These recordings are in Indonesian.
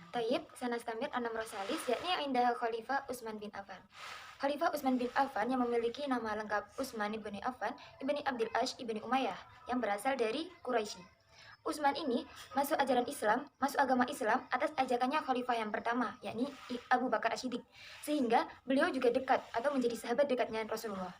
Taib, sanastamir anam rosalis, yakni indah Khalifah Utsman bin Affan. Khalifah Utsman bin Affan yang memiliki nama lengkap Utsman ibni Affan ibni Abdul Ash ibni Umayyah yang berasal dari Quraisy. Utsman ini masuk ajaran Islam, masuk agama Islam atas ajakannya Khalifah yang pertama, yakni Abu Bakar As-Siddiq, sehingga beliau juga dekat atau menjadi sahabat dekatnya Rasulullah.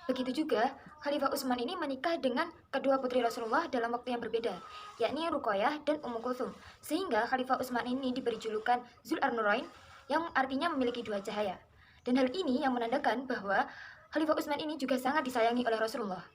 Begitu juga, Khalifah Utsman ini menikah dengan kedua putri Rasulullah dalam waktu yang berbeda, yakni Ruqayyah dan Ummu Kulthum. Sehingga Khalifah Utsman ini diberi julukan Zul Ar-Nurain, yang artinya memiliki dua cahaya. Dan hal ini yang menandakan bahwa Khalifah Utsman ini juga sangat disayangi oleh Rasulullah.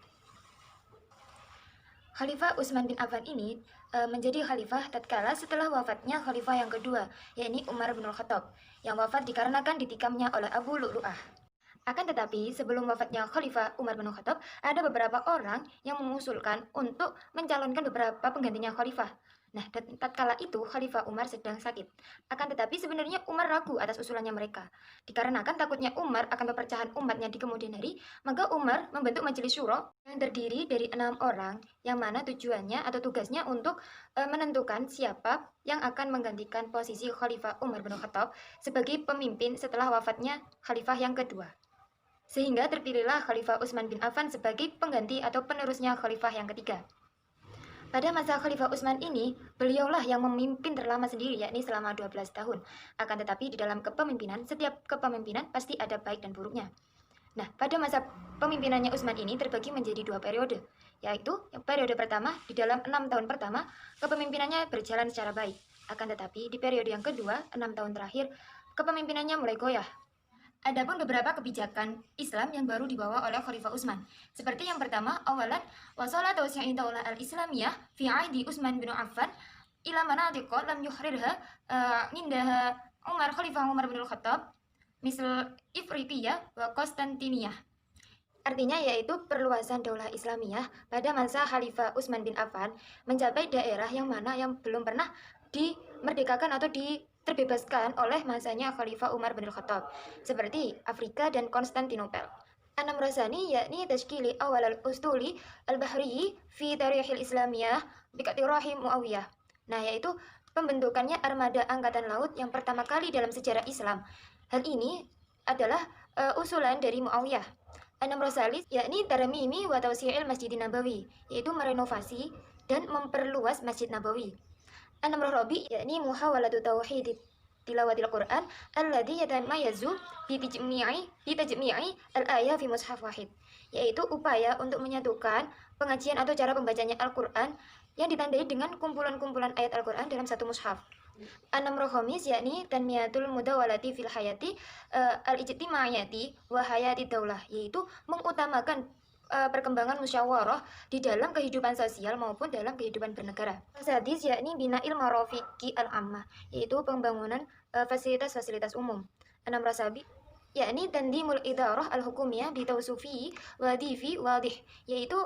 Khalifah Utsman bin Affan ini menjadi khalifah tatkala setelah wafatnya khalifah yang kedua, yakni Umar bin Khattab, yang wafat dikarenakan ditikamnya oleh Abu Lu'lu'ah. Akan tetapi, sebelum wafatnya Khalifah Umar bin Khattab, ada beberapa orang yang mengusulkan untuk mencalonkan beberapa penggantinya Khalifah. Nah, tatkala itu Khalifah Umar sedang sakit. Akan tetapi sebenarnya Umar ragu atas usulannya mereka. Dikarenakan takutnya Umar akan perpecahan umatnya di kemudian hari, maka Umar membentuk majelis syuro yang terdiri dari 6 orang, yang mana tujuannya atau tugasnya untuk menentukan siapa yang akan menggantikan posisi Khalifah Umar bin Khattab sebagai pemimpin setelah wafatnya Khalifah yang kedua. Sehingga terpilihlah Khalifah Utsman bin Affan sebagai pengganti atau penerusnya Khalifah yang ketiga. Pada masa Khalifah Utsman ini, beliaulah yang memimpin terlama sendiri, yakni selama 12 tahun. Akan tetapi di dalam kepemimpinan, setiap kepemimpinan pasti ada baik dan buruknya. Nah, pada masa pemimpinannya Utsman ini terbagi menjadi 2 periode, yaitu yang periode pertama, di dalam 6 tahun pertama, kepemimpinannya berjalan secara baik. Akan tetapi di periode yang kedua, 6 tahun terakhir, kepemimpinannya mulai goyah. Adapun beberapa kebijakan Islam yang baru dibawa oleh Khalifah Utsman. Seperti yang pertama, awalan wasala tawsi'i daulah al-Islamiyah fi 'aidi Utsman bin Affan ila manatiqa lam yuhrirha indaha Khalifah Umar bin Khattab, misal Ifriqiyah wa Konstantiniyah. Artinya yaitu perluasan daulah Islamiyah pada masa Khalifah Utsman bin Affan mencapai daerah yang mana yang belum pernah dimerdekakan atau terbebaskan oleh masanya Khalifah Umar bin Khattab, seperti Afrika dan Konstantinopel. Anam Rasani yakni tashkili awal al-ustuli al-bahriyi fi tarikhil islamiyah bikatirahi Muawiyah. Nah, yaitu pembentukannya armada angkatan laut yang pertama kali dalam sejarah Islam. Hal ini adalah usulan dari Muawiyah. Anam Rasalis yakni taramimi wa tawsi'il Masjidin Nabawi, yaitu merenovasi dan memperluas Masjid Nabawi. Anam Rabi yakni muhawalatu tauhid tilawatil Quran alladhi yatamayyazu bi tajmi'i al-ayah fi mushaf wahid, yaitu upaya untuk menyatukan pengajian atau cara pembacanya Al-Quran yang ditandai dengan kumpulan-kumpulan ayat Al-Quran dalam satu mushaf. Anam Rohomis yakni tanmiyatul mudawalati fil hayati al-ijtimaiyati wa hayati daulah, yaitu mengutamakan perkembangan musyawarah di dalam kehidupan sosial maupun dalam kehidupan bernegara. Sadis yakni bina'il marofiki al-ammah, yaitu pembangunan fasilitas-fasilitas umum. Anam Rasabi yakni tandimul idarah al-hukumiyah bitausufi wadifi wadih, yaitu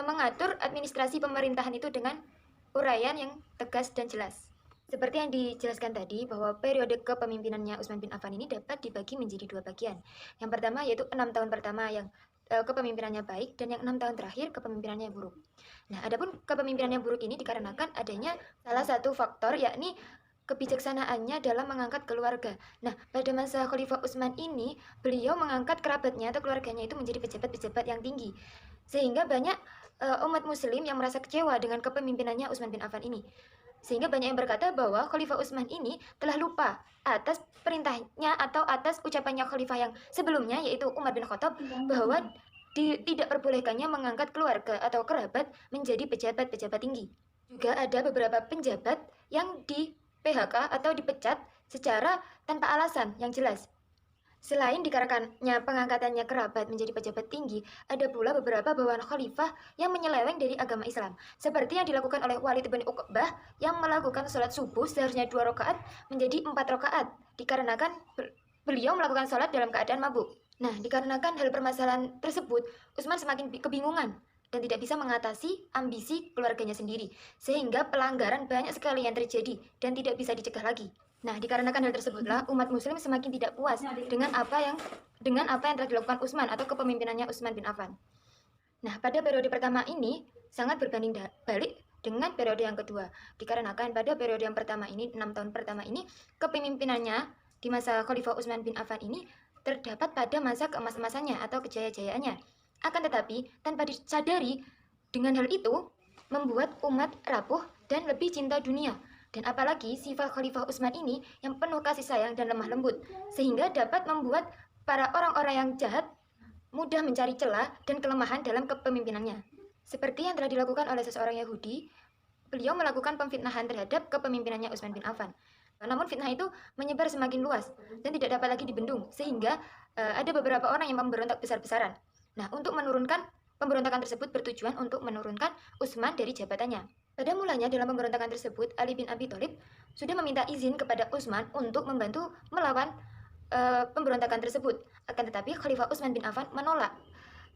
mengatur administrasi pemerintahan itu dengan uraian yang tegas dan jelas. Seperti yang dijelaskan tadi, bahwa periode kepemimpinannya Utsman bin Affan ini dapat dibagi menjadi 2 bagian. Yang pertama yaitu 6 tahun pertama yang kepemimpinannya baik, dan yang 6 tahun terakhir kepemimpinannya buruk. Nah, adapun kepemimpinannya buruk ini dikarenakan adanya salah satu faktor, yakni kebijaksanaannya dalam mengangkat keluarga. Nah, pada masa Khalifah Utsman ini, beliau mengangkat kerabatnya atau keluarganya itu menjadi pejabat-pejabat yang tinggi. Sehingga banyak umat muslim yang merasa kecewa dengan kepemimpinannya Utsman bin Affan ini. Sehingga banyak yang berkata bahwa Khalifah Utsman ini telah lupa atas perintahnya atau atas ucapannya Khalifah yang sebelumnya, yaitu Umar bin Khattab, bahwa tidak perbolehkannya mengangkat keluarga atau kerabat menjadi pejabat-pejabat tinggi. Juga ada beberapa penjabat yang di PHK atau dipecat secara tanpa alasan yang jelas. Selain dikarenakannya pengangkatannya kerabat menjadi pejabat tinggi, ada pula beberapa bawahan khalifah yang menyeleweng dari agama Islam. Seperti yang dilakukan oleh Walid bin Uqbah yang melakukan sholat subuh seharusnya 2 rakaat menjadi 4 rakaat, dikarenakan beliau melakukan sholat dalam keadaan mabuk. Nah, dikarenakan hal permasalahan tersebut, Utsman semakin kebingungan dan tidak bisa mengatasi ambisi keluarganya sendiri, sehingga pelanggaran banyak sekali yang terjadi dan tidak bisa dicegah lagi. Nah, dikarenakan hal tersebutlah umat muslim semakin tidak puas dengan apa yang telah dilakukan Utsman atau kepemimpinannya Utsman bin Affan. Nah, pada periode pertama ini sangat berbanding balik dengan periode yang kedua. Dikarenakan pada periode yang pertama ini, 6 tahun pertama ini, kepemimpinannya di masa Khalifah Utsman bin Affan ini terdapat pada masa keemas-emasannya atau kejaya-jayaannya. Akan tetapi, tanpa disadari, dengan hal itu membuat umat rapuh dan lebih cinta dunia. Dan apalagi sifat Khalifah Utsman ini yang penuh kasih sayang dan lemah lembut, sehingga dapat membuat para orang-orang yang jahat mudah mencari celah dan kelemahan dalam kepemimpinannya. Seperti yang telah dilakukan oleh seseorang Yahudi, beliau melakukan pemfitnahan terhadap kepemimpinannya Utsman bin Affan. Namun fitnah itu menyebar semakin luas dan tidak dapat lagi dibendung, sehingga ada beberapa orang yang memberontak besar-besaran. Nah, untuk menurunkan pemberontakan tersebut bertujuan untuk menurunkan Utsman dari jabatannya. Pada mulanya dalam pemberontakan tersebut, Ali bin Abi Thalib sudah meminta izin kepada Utsman untuk membantu melawan pemberontakan tersebut. Akan tetapi Khalifah Utsman bin Affan menolak.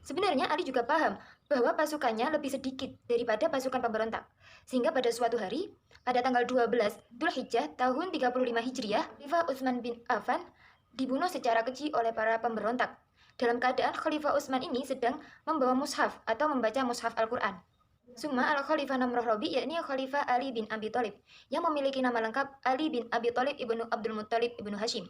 Sebenarnya Ali juga paham bahwa pasukannya lebih sedikit daripada pasukan pemberontak. Sehingga pada suatu hari, pada tanggal 12 Dzulhijjah tahun 35 Hijriah, Khalifah Utsman bin Affan dibunuh secara keji oleh para pemberontak. Dalam keadaan Khalifah Utsman ini sedang membawa mushaf atau membaca mushaf Al-Quran. Summa al-Khalifah Nomor Robi, yakni Khalifah Ali bin Abi Thalib, yang memiliki nama lengkap Ali bin Abi Thalib ibnu Abdul Muttalib ibnu Hashim.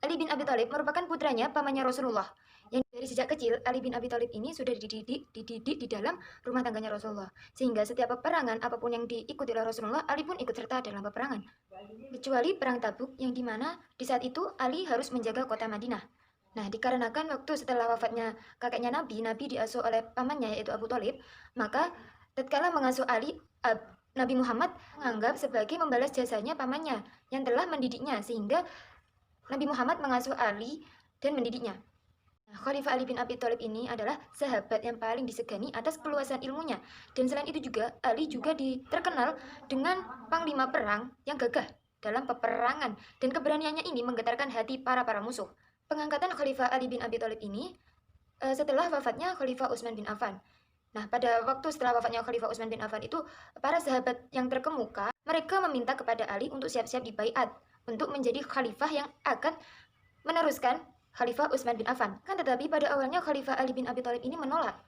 Ali bin Abi Thalib merupakan putranya pamannya Rasulullah. Yang dari sejak kecil, Ali bin Abi Thalib ini sudah dididik di dalam rumah tangganya Rasulullah. Sehingga setiap peperangan, apapun yang diikuti oleh Rasulullah, Ali pun ikut serta dalam peperangan. Kecuali perang Tabuk, yang dimana di saat itu Ali harus menjaga kota Madinah. Nah, dikarenakan waktu setelah wafatnya kakeknya Nabi diasuh oleh pamannya yaitu Abu Thalib, maka tatkala mengasuh Ali, Nabi Muhammad menganggap sebagai membalas jasanya pamannya yang telah mendidiknya, sehingga Nabi Muhammad mengasuh Ali dan mendidiknya. Nah, Khalifah Ali bin Abi Thalib ini adalah sahabat yang paling disegani atas keluasan ilmunya. Dan selain itu juga, Ali juga terkenal dengan panglima perang yang gagah dalam peperangan. Dan keberaniannya ini menggetarkan hati para musuh. Pengangkatan Khalifah Ali bin Abi Thalib ini setelah wafatnya Khalifah Utsman bin Affan. Nah, pada waktu setelah wafatnya Khalifah Utsman bin Affan itu, para sahabat yang terkemuka, mereka meminta kepada Ali untuk siap-siap dibaiat untuk menjadi khalifah yang akan meneruskan Khalifah Utsman bin Affan. Kan tetapi pada awalnya Khalifah Ali bin Abi Thalib ini menolak.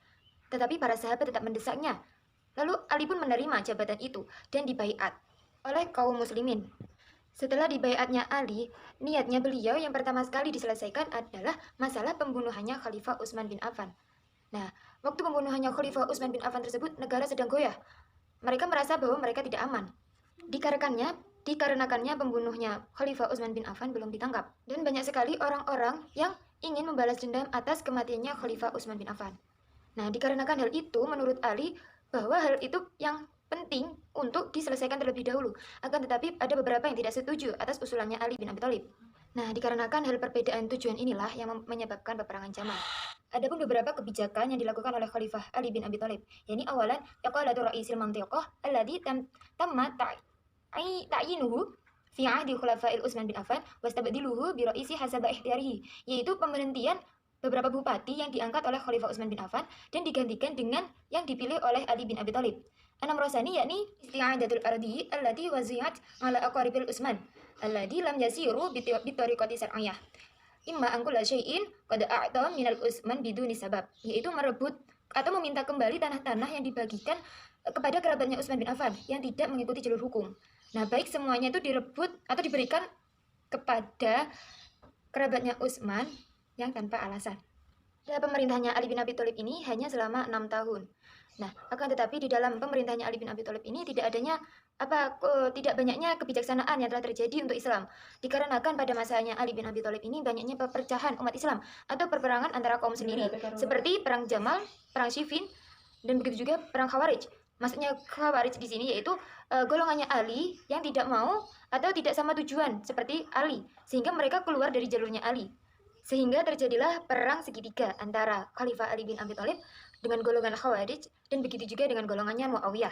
Tetapi para sahabat tetap mendesaknya. Lalu Ali pun menerima jabatan itu dan dibaiat oleh kaum muslimin. Setelah dibaiatnya Ali, niatnya beliau yang pertama sekali diselesaikan adalah masalah pembunuhannya Khalifah Utsman bin Affan. Nah, waktu pembunuhannya Khalifah Utsman bin Affan tersebut, negara sedang goyah. Mereka merasa bahwa mereka tidak aman. Dikarenakannya pembunuhnya Khalifah Utsman bin Affan belum ditangkap. Dan banyak sekali orang-orang yang ingin membalas dendam atas kematiannya Khalifah Utsman bin Affan. Nah, dikarenakan hal itu, menurut Ali, bahwa hal itu yang penting untuk diselesaikan terlebih dahulu. Akan tetapi ada beberapa yang tidak setuju atas usulannya Ali bin Abi Thalib. Nah, dikarenakan hal perbedaan tujuan inilah yang menyebabkan peperangan Jamal. Adapun beberapa kebijakan yang dilakukan oleh Khalifah Ali bin Abi Thalib, yakni awalan iqalatu ra'isil mantiqah alladhi tamma ta'yinuhu fi 'ahdi khulafa'il Utsman bin Affan wastabdiluhu bi ra'isi hasaba ikhtiyarihi, yaitu pemberhentian beberapa bupati yang diangkat oleh Khalifah Utsman bin Affan dan digantikan dengan yang dipilih oleh Ali bin Abi Thalib. Anam rosani yakni isti'adatul ardi allati wazi'at ala aqaribil Utsman alladhi lam yasiru bi tariqati syar'iyyah imma an kulla syai'in qad a'ta minal Utsman biduni sabab, yaitu merebut atau meminta kembali tanah-tanah yang dibagikan kepada kerabatnya Utsman bin Affan yang tidak mengikuti jalur hukum. Nah, baik semuanya itu direbut atau diberikan kepada kerabatnya Utsman yang tanpa alasan. Dan pemerintahnya Ali bin Abi Thalib ini hanya selama 6 tahun. Nah, akan tetapi di dalam pemerintahnya Ali bin Abi Thalib ini tidak banyaknya kebijaksanaan yang telah terjadi untuk Islam. Dikarenakan pada masanya Ali bin Abi Thalib ini banyaknya perpecahan umat Islam atau perperangan antara kaum sendiri, seperti perang Jamal, perang Siffin, dan begitu juga perang Khawarij. Maksudnya Khawarij di sini yaitu golongannya Ali yang tidak mau atau tidak sama tujuan seperti Ali, sehingga mereka keluar dari jalurnya Ali. Sehingga terjadilah perang segitiga antara Khalifah Ali bin Abi Thalib dengan golongan Khawarij dan begitu juga dengan golongannya Muawiyah.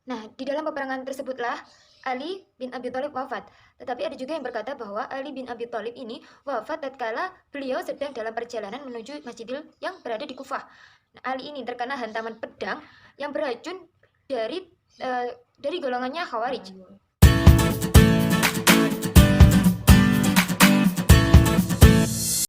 Nah, di dalam peperangan tersebutlah Ali bin Abi Thalib wafat. Tetapi ada juga yang berkata bahwa Ali bin Abi Thalib ini wafat tatkala beliau sedang dalam perjalanan menuju Masjidil yang berada di Kufah. Nah, Ali ini terkena hantaman pedang yang beracun dari golongannya Khawarij.